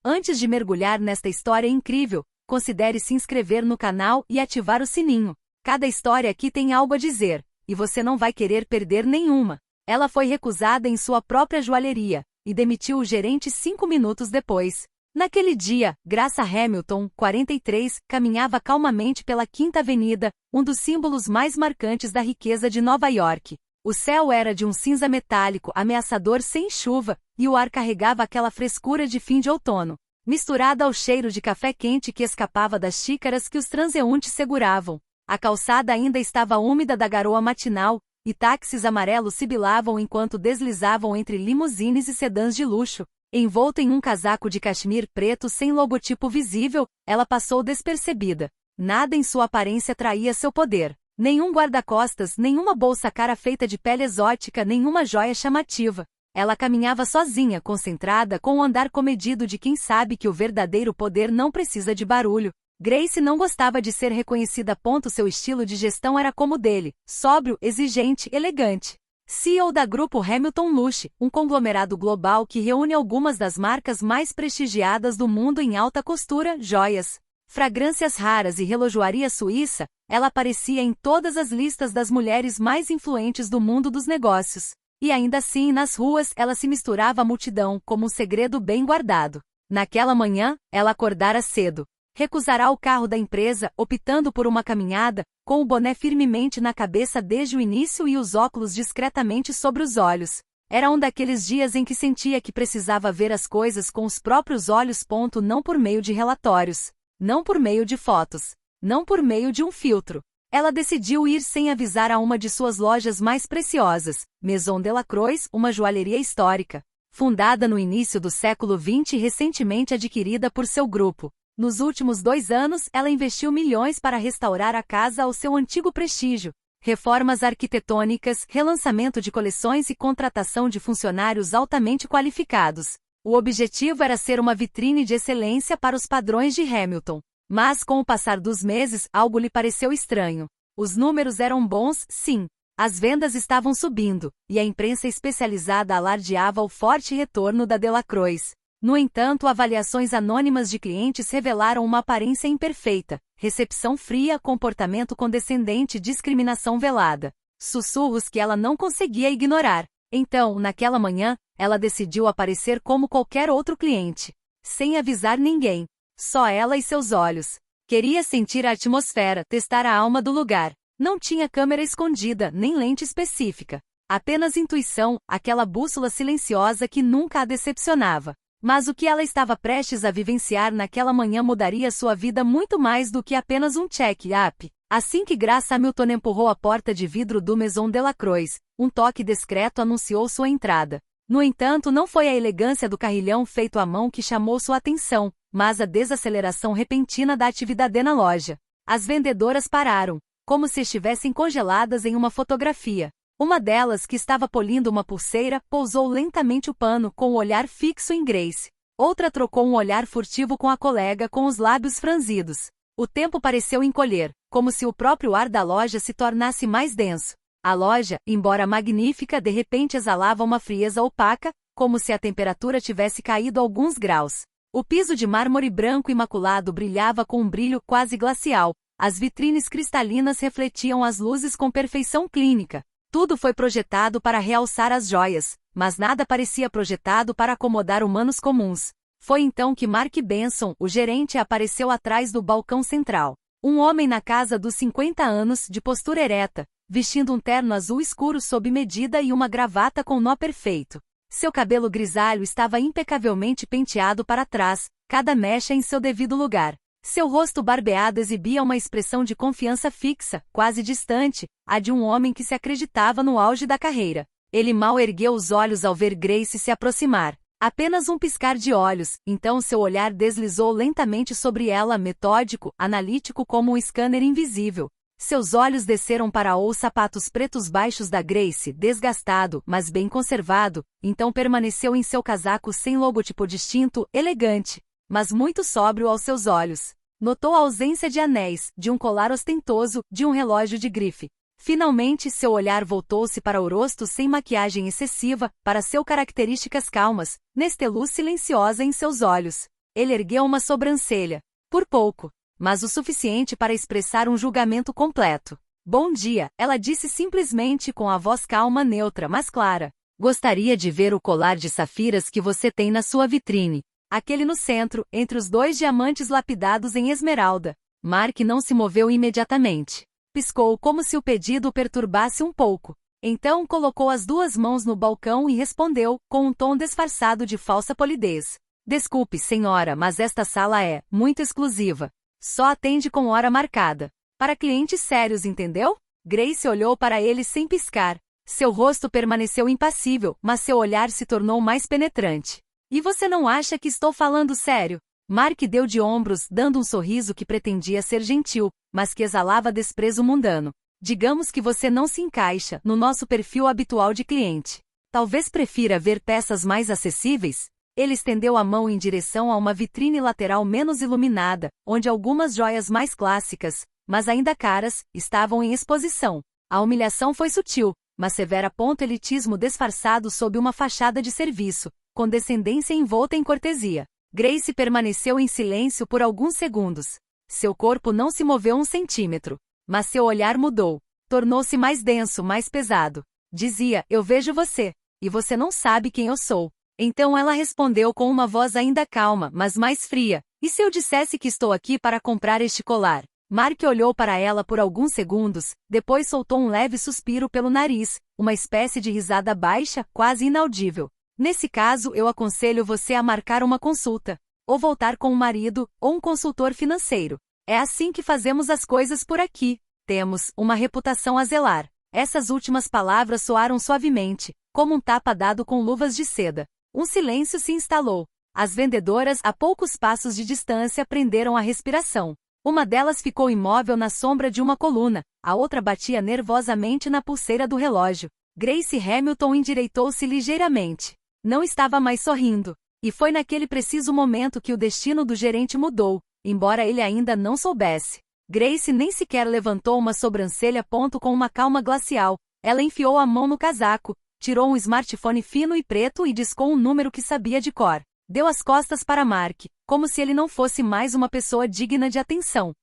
Antes de mergulhar nesta história incrível, considere se inscrever no canal e ativar o sininho. Cada história aqui tem algo a dizer, e você não vai querer perder nenhuma. Ela foi recusada em sua própria joalheria, e demitiu o gerente 5 minutos depois. Naquele dia, Graça Hamilton, 43, caminhava calmamente pela Quinta Avenida, um dos símbolos mais marcantes da riqueza de Nova York. O céu era de um cinza metálico ameaçador sem chuva, e o ar carregava aquela frescura de fim de outono, misturada ao cheiro de café quente que escapava das xícaras que os transeuntes seguravam. A calçada ainda estava úmida da garoa matinal, e táxis amarelos sibilavam enquanto deslizavam entre limusines e sedãs de luxo. Envolta em um casaco de cachemir preto sem logotipo visível, ela passou despercebida. Nada em sua aparência traía seu poder. Nenhum guarda-costas, nenhuma bolsa cara feita de pele exótica, nenhuma joia chamativa. Ela caminhava sozinha, concentrada, com o andar comedido de quem sabe que o verdadeiro poder não precisa de barulho. Grace não gostava de ser reconhecida. Seu estilo de gestão era como o dele, sóbrio, exigente, elegante. CEO da Grupo Hamilton Luxe, um conglomerado global que reúne algumas das marcas mais prestigiadas do mundo em alta costura, joias, fragrâncias raras e relojoaria suíça, ela aparecia em todas as listas das mulheres mais influentes do mundo dos negócios. E ainda assim, nas ruas, ela se misturava à multidão como um segredo bem guardado. Naquela manhã, ela acordara cedo. Recusará o carro da empresa, optando por uma caminhada, com o boné firmemente na cabeça desde o início e os óculos discretamente sobre os olhos. Era um daqueles dias em que sentia que precisava ver as coisas com os próprios olhos. Não por meio de relatórios. Não por meio de fotos. Não por meio de um filtro. Ela decidiu ir sem avisar a uma de suas lojas mais preciosas, Maison Delacroix, uma joalheria histórica. Fundada no início do século XX e recentemente adquirida por seu grupo. Nos últimos 2 anos, ela investiu milhões para restaurar a casa ao seu antigo prestígio. Reformas arquitetônicas, relançamento de coleções e contratação de funcionários altamente qualificados. O objetivo era ser uma vitrine de excelência para os padrões de Hamilton. Mas com o passar dos meses, algo lhe pareceu estranho. Os números eram bons, sim. As vendas estavam subindo, e a imprensa especializada alardeava o forte retorno da Delacroix. No entanto, avaliações anônimas de clientes revelaram uma aparência imperfeita, recepção fria, comportamento condescendente e discriminação velada. Sussurros que ela não conseguia ignorar. Então, naquela manhã, ela decidiu aparecer como qualquer outro cliente. Sem avisar ninguém. Só ela e seus olhos. Queria sentir a atmosfera, testar a alma do lugar. Não tinha câmera escondida, nem lente específica. Apenas intuição, aquela bússola silenciosa que nunca a decepcionava. Mas o que ela estava prestes a vivenciar naquela manhã mudaria sua vida muito mais do que apenas um check-up. Assim que Graça Hamilton empurrou a porta de vidro do Maison Delacroix, um toque discreto anunciou sua entrada. No entanto, não foi a elegância do carrilhão feito à mão que chamou sua atenção, mas a desaceleração repentina da atividade na loja. As vendedoras pararam, como se estivessem congeladas em uma fotografia. Uma delas, que estava polindo uma pulseira, pousou lentamente o pano com o olhar fixo em Grace. Outra trocou um olhar furtivo com a colega com os lábios franzidos. O tempo pareceu encolher, como se o próprio ar da loja se tornasse mais denso. A loja, embora magnífica, de repente exalava uma frieza opaca, como se a temperatura tivesse caído alguns graus. O piso de mármore branco imaculado brilhava com um brilho quase glacial. As vitrines cristalinas refletiam as luzes com perfeição clínica. Tudo foi projetado para realçar as joias, mas nada parecia projetado para acomodar humanos comuns. Foi então que Mark Benson, o gerente, apareceu atrás do balcão central. Um homem na casa dos 50 anos, de postura ereta, vestindo um terno azul escuro sob medida e uma gravata com nó perfeito. Seu cabelo grisalho estava impecavelmente penteado para trás, cada mecha em seu devido lugar. Seu rosto barbeado exibia uma expressão de confiança fixa, quase distante, a de um homem que se acreditava no auge da carreira. Ele mal ergueu os olhos ao ver Grace se aproximar. Apenas um piscar de olhos, então seu olhar deslizou lentamente sobre ela, metódico, analítico como um scanner invisível. Seus olhos desceram para os sapatos pretos baixos da Grace, desgastado, mas bem conservado, então permaneceu em seu casaco sem logotipo distinto, elegante, mas muito sóbrio aos seus olhos. Notou a ausência de anéis, de um colar ostentoso, de um relógio de grife. Finalmente, seu olhar voltou-se para o rosto sem maquiagem excessiva, para seus características calmas, neste luz silenciosa em seus olhos. Ele ergueu uma sobrancelha. Por pouco, mas o suficiente para expressar um julgamento completo. Bom dia, ela disse simplesmente com a voz calma, neutra, mas clara. Gostaria de ver o colar de safiras que você tem na sua vitrine. Aquele no centro, entre os 2 diamantes lapidados em esmeralda. Mark não se moveu imediatamente. Piscou como se o pedido o perturbasse um pouco. Então colocou as 2 mãos no balcão e respondeu, com um tom disfarçado de falsa polidez. Desculpe, senhora, mas esta sala é muito exclusiva. Só atende com hora marcada. Para clientes sérios, entendeu? Grace olhou para ele sem piscar. Seu rosto permaneceu impassível, mas seu olhar se tornou mais penetrante. E você não acha que estou falando sério? Mark deu de ombros, dando um sorriso que pretendia ser gentil, mas que exalava desprezo mundano. Digamos que você não se encaixa no nosso perfil habitual de cliente. Talvez prefira ver peças mais acessíveis? Ele estendeu a mão em direção a uma vitrine lateral menos iluminada, onde algumas joias mais clássicas, mas ainda caras, estavam em exposição. A humilhação foi sutil, mas severa. Elitismo disfarçado sob uma fachada de serviço, condescendência envolta em cortesia. Grace permaneceu em silêncio por alguns segundos. Seu corpo não se moveu 1 centímetro. Mas seu olhar mudou. Tornou-se mais denso, mais pesado. Dizia, eu vejo você. E você não sabe quem eu sou. Então ela respondeu com uma voz ainda calma, mas mais fria. E se eu dissesse que estou aqui para comprar este colar? Mark olhou para ela por alguns segundos, depois soltou um leve suspiro pelo nariz, uma espécie de risada baixa, quase inaudível. Nesse caso eu aconselho você a marcar uma consulta. Ou voltar com um marido, ou um consultor financeiro. É assim que fazemos as coisas por aqui. Temos uma reputação a zelar. Essas últimas palavras soaram suavemente, como um tapa dado com luvas de seda. Um silêncio se instalou. As vendedoras, a poucos passos de distância, prenderam a respiração. Uma delas ficou imóvel na sombra de uma coluna, a outra batia nervosamente na pulseira do relógio. Grace Hamilton endireitou-se ligeiramente. Não estava mais sorrindo. E foi naquele preciso momento que o destino do gerente mudou, embora ele ainda não soubesse. Grace nem sequer levantou uma sobrancelha. Com uma calma glacial, ela enfiou a mão no casaco, tirou um smartphone fino e preto e discou um número que sabia de cor. Deu as costas para Mark, como se ele não fosse mais uma pessoa digna de atenção.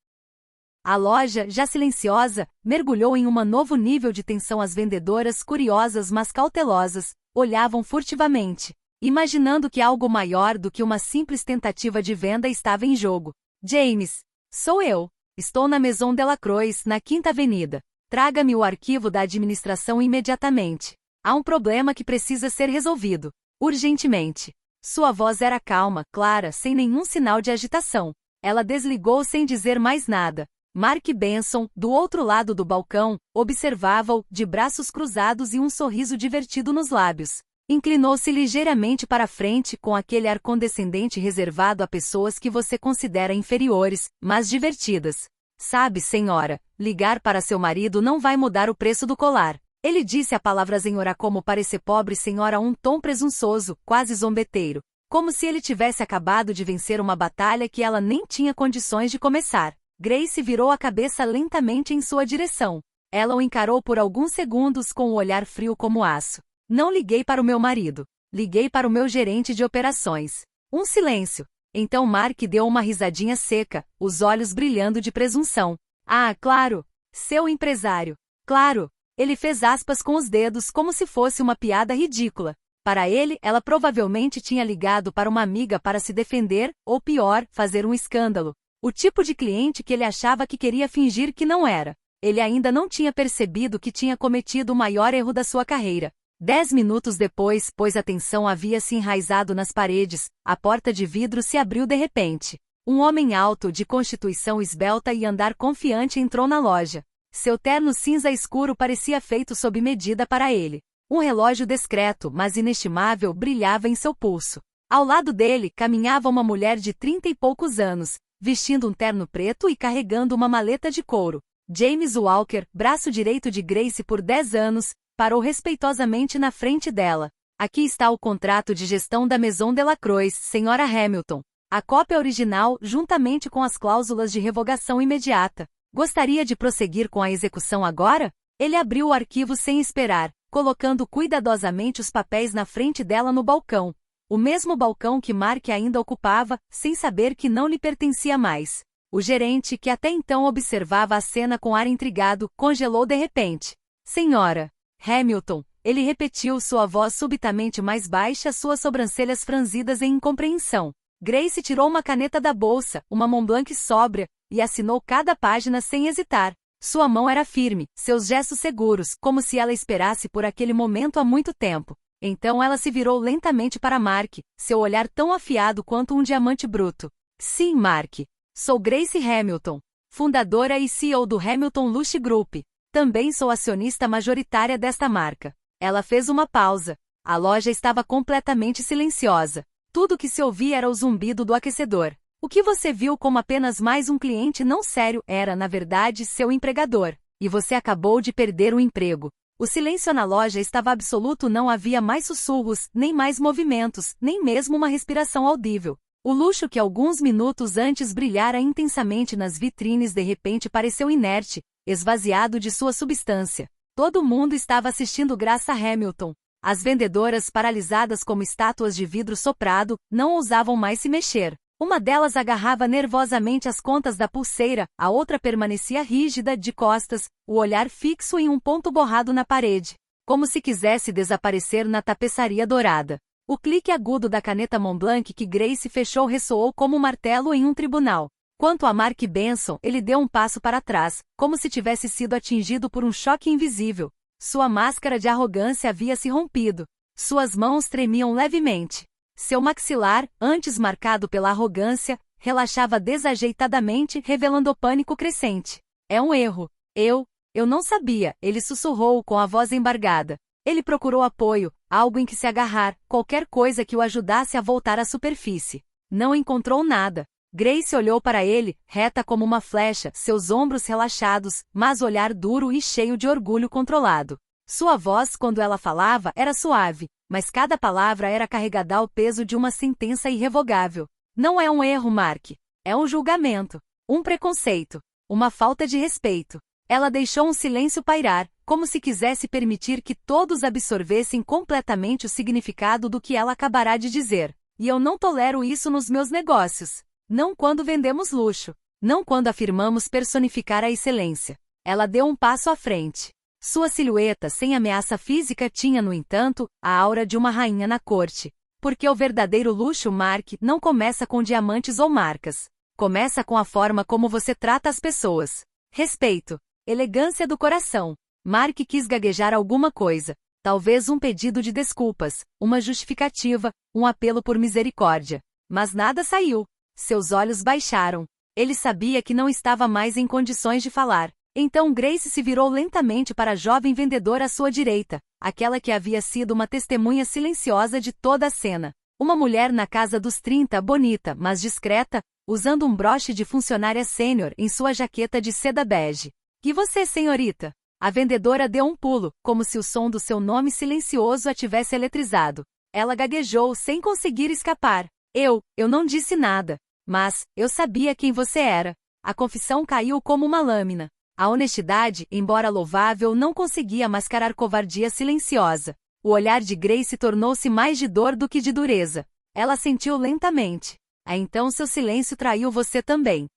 A loja, já silenciosa, mergulhou em um novo nível de tensão. As vendedoras, curiosas mas cautelosas, olhavam furtivamente, imaginando que algo maior do que uma simples tentativa de venda estava em jogo. James, sou eu. Estou na Maison Delacroix, na 5ª Avenida. Traga-me o arquivo da administração imediatamente. Há um problema que precisa ser resolvido. Urgentemente. Sua voz era calma, clara, sem nenhum sinal de agitação. Ela desligou sem dizer mais nada. Mark Benson, do outro lado do balcão, observava-o, de braços cruzados e um sorriso divertido nos lábios. Inclinou-se ligeiramente para a frente com aquele ar condescendente reservado a pessoas que você considera inferiores, mas divertidas. Sabe, senhora, ligar para seu marido não vai mudar o preço do colar. Ele disse a palavra senhora como parecer pobre senhora a um tom presunçoso, quase zombeteiro. Como se ele tivesse acabado de vencer uma batalha que ela nem tinha condições de começar. Grace virou a cabeça lentamente em sua direção. Ela o encarou por alguns segundos com o olhar frio como aço. Não liguei para o meu marido. Liguei para o meu gerente de operações. Um silêncio. Então Mark deu uma risadinha seca, os olhos brilhando de presunção. Ah, claro! Seu empresário. Claro! Ele fez aspas com os dedos como se fosse uma piada ridícula. Para ele, ela provavelmente tinha ligado para uma amiga para se defender, ou pior, fazer um escândalo. O tipo de cliente que ele achava que queria fingir que não era. Ele ainda não tinha percebido que tinha cometido o maior erro da sua carreira. 10 minutos depois, pois a tensão havia se enraizado nas paredes, a porta de vidro se abriu de repente. Um homem alto, de constituição esbelta e andar confiante entrou na loja. Seu terno cinza escuro parecia feito sob medida para ele. Um relógio discreto, mas inestimável, brilhava em seu pulso. Ao lado dele, caminhava uma mulher de 30 e poucos anos, vestindo um terno preto e carregando uma maleta de couro. James Walker, braço direito de Grace por 10 anos, parou respeitosamente na frente dela. Aqui está o contrato de gestão da Maison Delacroix, senhora Hamilton. A cópia original, juntamente com as cláusulas de revogação imediata. Gostaria de prosseguir com a execução agora? Ele abriu o arquivo sem esperar, colocando cuidadosamente os papéis na frente dela no balcão. O mesmo balcão que Mark ainda ocupava, sem saber que não lhe pertencia mais. O gerente, que até então observava a cena com ar intrigado, congelou de repente. Senhora Hamilton, ele repetiu, sua voz subitamente mais baixa, suas sobrancelhas franzidas em incompreensão. Grace tirou uma caneta da bolsa, uma Montblanc sóbria, e assinou cada página sem hesitar. Sua mão era firme, seus gestos seguros, como se ela esperasse por aquele momento há muito tempo. Então ela se virou lentamente para Mark, seu olhar tão afiado quanto um diamante bruto. Sim, Mark. Sou Grace Hamilton, fundadora e CEO do Hamilton Luxe Group. Também sou acionista majoritária desta marca. Ela fez uma pausa. A loja estava completamente silenciosa. Tudo que se ouvia era o zumbido do aquecedor. O que você viu como apenas mais um cliente não sério era, na verdade, seu empregador. E você acabou de perder o emprego. O silêncio na loja estava absoluto, não havia mais sussurros, nem mais movimentos, nem mesmo uma respiração audível. O luxo que alguns minutos antes brilhara intensamente nas vitrines de repente pareceu inerte, esvaziado de sua substância. Todo mundo estava assistindo Graça Hamilton. As vendedoras, paralisadas como estátuas de vidro soprado, não ousavam mais se mexer. Uma delas agarrava nervosamente as contas da pulseira, a outra permanecia rígida, de costas, o olhar fixo em um ponto borrado na parede, como se quisesse desaparecer na tapeçaria dourada. O clique agudo da caneta Montblanc que Grace fechou ressoou como um martelo em um tribunal. Quanto a Mark Benson, ele deu um passo para trás, como se tivesse sido atingido por um choque invisível. Sua máscara de arrogância havia se rompido. Suas mãos tremiam levemente. Seu maxilar, antes marcado pela arrogância, relaxava desajeitadamente, revelando o pânico crescente. É um erro. Eu não sabia, ele sussurrou com a voz embargada. Ele procurou apoio, algo em que se agarrar, qualquer coisa que o ajudasse a voltar à superfície. Não encontrou nada. Grace olhou para ele, reta como uma flecha, seus ombros relaxados, mas olhar duro e cheio de orgulho controlado. Sua voz, quando ela falava, era suave, mas cada palavra era carregada ao peso de uma sentença irrevogável. Não é um erro, Mark. É um julgamento. Um preconceito. Uma falta de respeito. Ela deixou um silêncio pairar, como se quisesse permitir que todos absorvessem completamente o significado do que ela acabará de dizer. E eu não tolero isso nos meus negócios. Não quando vendemos luxo. Não quando afirmamos personificar a excelência. Ela deu um passo à frente. Sua silhueta sem ameaça física tinha, no entanto, a aura de uma rainha na corte. Porque o verdadeiro luxo, Mark, não começa com diamantes ou marcas. Começa com a forma como você trata as pessoas. Respeito. Elegância do coração. Mark quis gaguejar alguma coisa. Talvez um pedido de desculpas, uma justificativa, um apelo por misericórdia. Mas nada saiu. Seus olhos baixaram. Ele sabia que não estava mais em condições de falar. Então Grace se virou lentamente para a jovem vendedora à sua direita, aquela que havia sido uma testemunha silenciosa de toda a cena. Uma mulher na casa dos 30, bonita, mas discreta, usando um broche de funcionária sênior em sua jaqueta de seda bege. E você, senhorita? A vendedora deu um pulo, como se o som do seu nome silencioso a tivesse eletrizado. Ela gaguejou sem conseguir escapar. Eu não disse nada. Mas, eu sabia quem você era. A confissão caiu como uma lâmina. A honestidade, embora louvável, não conseguia mascarar covardia silenciosa. O olhar de Grace tornou-se mais de dor do que de dureza. Ela sentiu lentamente. Então seu silêncio traiu você também.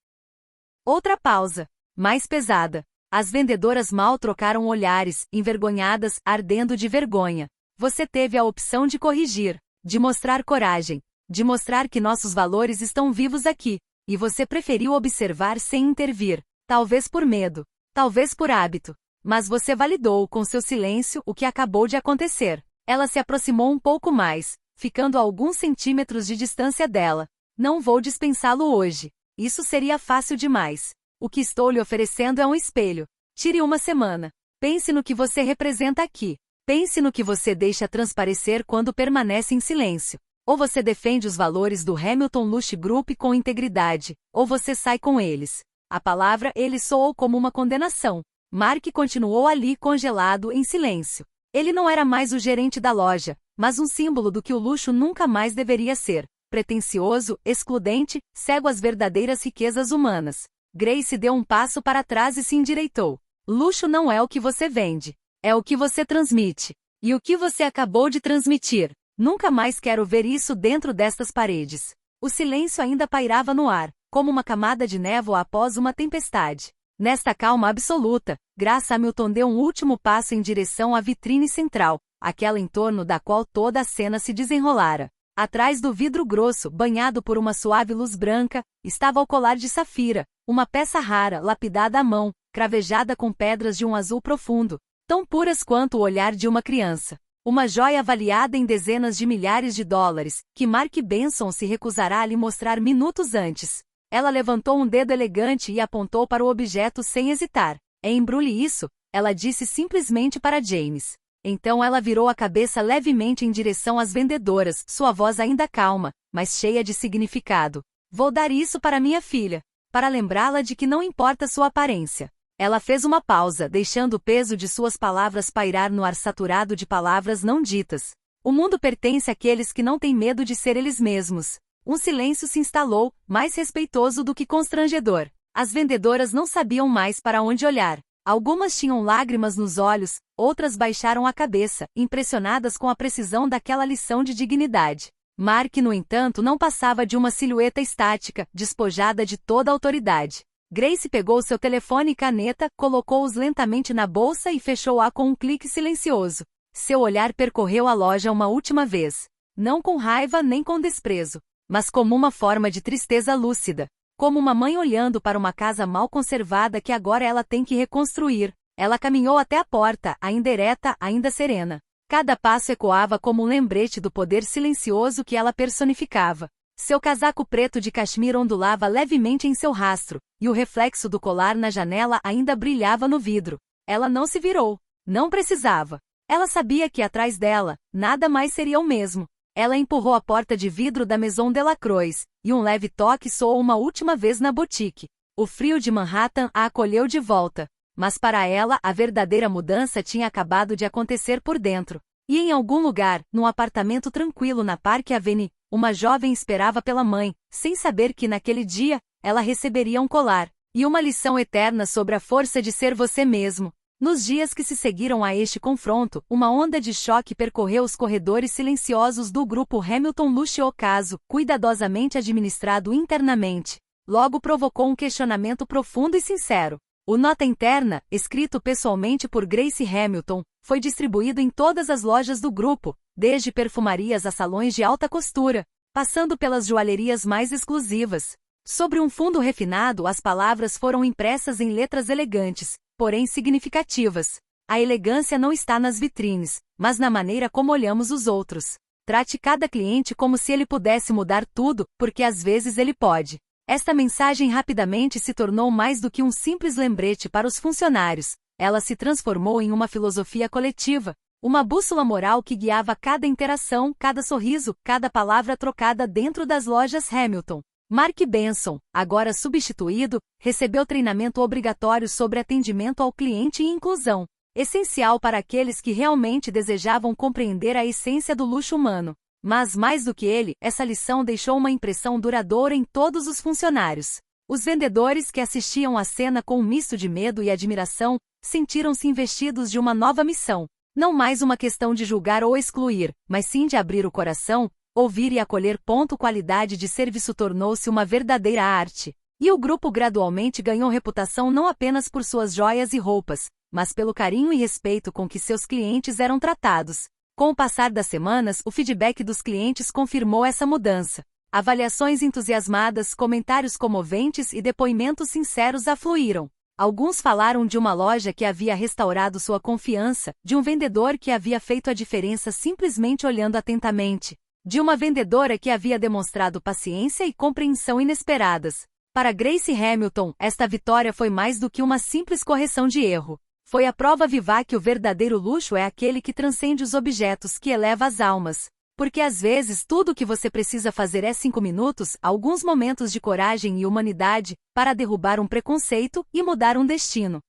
Outra pausa. Mais pesada. As vendedoras mal trocaram olhares, envergonhadas, ardendo de vergonha. Você teve a opção de corrigir, de mostrar coragem, de mostrar que nossos valores estão vivos aqui, e você preferiu observar sem intervir, talvez por medo, talvez por hábito, mas você validou com seu silêncio o que acabou de acontecer. Ela se aproximou um pouco mais, ficando a alguns centímetros de distância dela. Não vou dispensá-lo hoje. Isso seria fácil demais. O que estou lhe oferecendo é um espelho. Tire uma semana. Pense no que você representa aqui. Pense no que você deixa transparecer quando permanece em silêncio. Ou você defende os valores do Hamilton Luxe Group com integridade, ou você sai com eles. A palavra ele soou como uma condenação. Mark continuou ali congelado em silêncio. Ele não era mais o gerente da loja, mas um símbolo do que o luxo nunca mais deveria ser. Pretensioso, excludente, cego às verdadeiras riquezas humanas. Grace deu um passo para trás e se endireitou. Luxo não é o que você vende. É o que você transmite. E o que você acabou de transmitir. Nunca mais quero ver isso dentro destas paredes. O silêncio ainda pairava no ar, como uma camada de névoa após uma tempestade. Nesta calma absoluta, Grace Hamilton deu um último passo em direção à vitrine central, aquela em torno da qual toda a cena se desenrolara. Atrás do vidro grosso, banhado por uma suave luz branca, estava o colar de safira, uma peça rara, lapidada à mão, cravejada com pedras de um azul profundo, tão puras quanto o olhar de uma criança. Uma joia avaliada em dezenas de milhares de dólares, que Mark Benson se recusará a lhe mostrar minutos antes. Ela levantou um dedo elegante e apontou para o objeto sem hesitar. Embrulhe isso, ela disse simplesmente para James. Então ela virou a cabeça levemente em direção às vendedoras, sua voz ainda calma, mas cheia de significado. Vou dar isso para minha filha, para lembrá-la de que não importa sua aparência. Ela fez uma pausa, deixando o peso de suas palavras pairar no ar saturado de palavras não ditas. O mundo pertence àqueles que não têm medo de ser eles mesmos. Um silêncio se instalou, mais respeitoso do que constrangedor. As vendedoras não sabiam mais para onde olhar. Algumas tinham lágrimas nos olhos, outras baixaram a cabeça, impressionadas com a precisão daquela lição de dignidade. Mark, no entanto, não passava de uma silhueta estática, despojada de toda autoridade. Grace pegou seu telefone e caneta, colocou-os lentamente na bolsa e fechou-a com um clique silencioso. Seu olhar percorreu a loja uma última vez. Não com raiva nem com desprezo, mas como uma forma de tristeza lúcida. Como uma mãe olhando para uma casa mal conservada que agora ela tem que reconstruir. Ela caminhou até a porta, ainda ereta, ainda serena. Cada passo ecoava como um lembrete do poder silencioso que ela personificava. Seu casaco preto de cachemir ondulava levemente em seu rastro, e o reflexo do colar na janela ainda brilhava no vidro. Ela não se virou. Não precisava. Ela sabia que atrás dela, nada mais seria o mesmo. Ela empurrou a porta de vidro da Maison Delacroix, e um leve toque soou uma última vez na boutique. O frio de Manhattan a acolheu de volta. Mas para ela, a verdadeira mudança tinha acabado de acontecer por dentro. E em algum lugar, num apartamento tranquilo na Park Avenue, uma jovem esperava pela mãe, sem saber que naquele dia, ela receberia um colar, e uma lição eterna sobre a força de ser você mesmo. Nos dias que se seguiram a este confronto, uma onda de choque percorreu os corredores silenciosos do grupo Hamilton Luxo Ocaso, cuidadosamente administrado internamente. Logo provocou um questionamento profundo e sincero. O nota interna, escrito pessoalmente por Grace Hamilton, foi distribuído em todas as lojas do grupo, desde perfumarias a salões de alta costura, passando pelas joalherias mais exclusivas. Sobre um fundo refinado, as palavras foram impressas em letras elegantes, porém significativas. A elegância não está nas vitrines, mas na maneira como olhamos os outros. Trate cada cliente como se ele pudesse mudar tudo, porque às vezes ele pode. Esta mensagem rapidamente se tornou mais do que um simples lembrete para os funcionários. Ela se transformou em uma filosofia coletiva, uma bússola moral que guiava cada interação, cada sorriso, cada palavra trocada dentro das lojas Hamilton. Mark Benson, agora substituído, recebeu treinamento obrigatório sobre atendimento ao cliente e inclusão, essencial para aqueles que realmente desejavam compreender a essência do luxo humano. Mas mais do que ele, essa lição deixou uma impressão duradoura em todos os funcionários. Os vendedores que assistiam à cena com um misto de medo e admiração, sentiram-se investidos de uma nova missão. Não mais uma questão de julgar ou excluir, mas sim de abrir o coração, ouvir e acolher. Qualidade de serviço tornou-se uma verdadeira arte. E o grupo gradualmente ganhou reputação não apenas por suas joias e roupas, mas pelo carinho e respeito com que seus clientes eram tratados. Com o passar das semanas, o feedback dos clientes confirmou essa mudança. Avaliações entusiasmadas, comentários comoventes e depoimentos sinceros afluíram. Alguns falaram de uma loja que havia restaurado sua confiança, de um vendedor que havia feito a diferença simplesmente olhando atentamente, de uma vendedora que havia demonstrado paciência e compreensão inesperadas. Para Grace Hamilton, esta vitória foi mais do que uma simples correção de erro. Foi a prova viva que o verdadeiro luxo é aquele que transcende os objetos, que eleva as almas. Porque às vezes tudo o que você precisa fazer é 5 minutos, alguns momentos de coragem e humanidade, para derrubar um preconceito e mudar um destino.